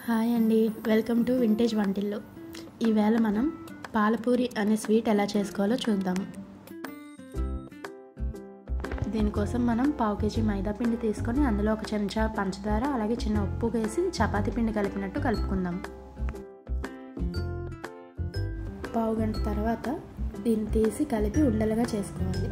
Hi అండి, welcome to vintage వంటిల్లు. ఈవేళ మనం పాలపూరి అనే స్వీట్ ఎలా చేసుకోవాలో చూద్దాం. దీనికోసం మనం 1/2 kg మైదా పిండి తీసుకొని అందులో 1 చెంచా పంచదార అలాగే చిన్న ఉప్పు వేసి చపాతీ పిండి కలిపినట్టు కలుపుకుందాం. పావు గంట తర్వాత దీన్ని తీసి కలిపి ఉండలుగా చేసుకోవాలి.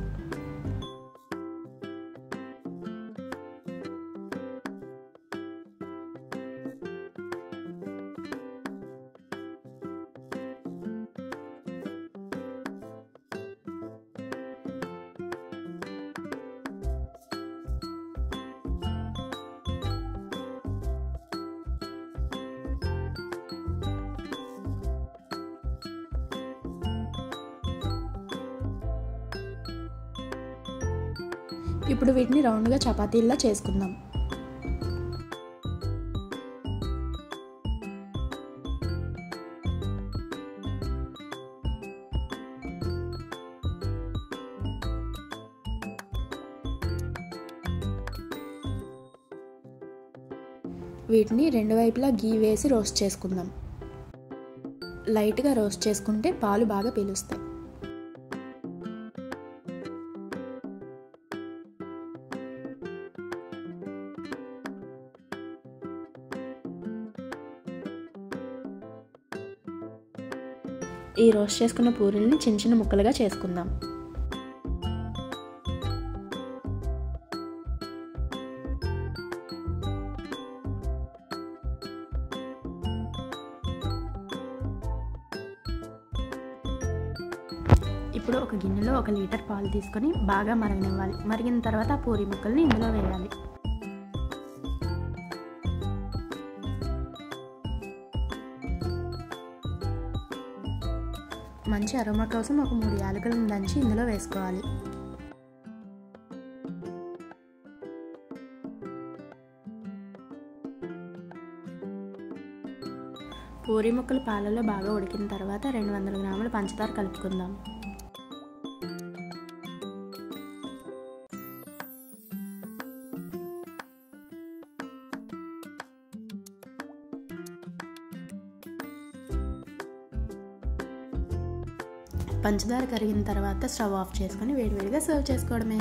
ఇప్పుడు వీటిని రౌండ్గా చపాతీల్లా చేసుకుందాం. వీటిని రెండు వైపులా గీ వేసి రోస్ట్ చేసుకుందాం. లైట్గా రోస్ట్ చేసుకుంటే పాలు బాగా పీలుస్తాయి. ఈ రోస్ట్ చేసుకున్న పూరీల్ని చిన్న చిన్న ముక్కలుగా చేసుకుందాం. ఇప్పుడు ఒక గిన్నెలో 1 లీటర్ పాలు తీసుకొని బాగా మరగనివ్వాలి. మరిగిన తర్వాత ఆ పూరీ ముక్కల్ని ఇందులో వేయాలి. మంచి అరోమా కోసం ఒక 3 యాలకులను దంచి ఇందులో వేసుకోవాలి. పూరీ ముక్కలు పాలలో బాగా ఉడికిన తర్వాత 200 గ్రాముల పంచదార కలుపుకుందాం. పంచదార కరిగిన తర్వాత స్టవ్ ఆఫ్ చేసుకొని వేడివేడిగా సర్వ్ చేసుకోవడమే.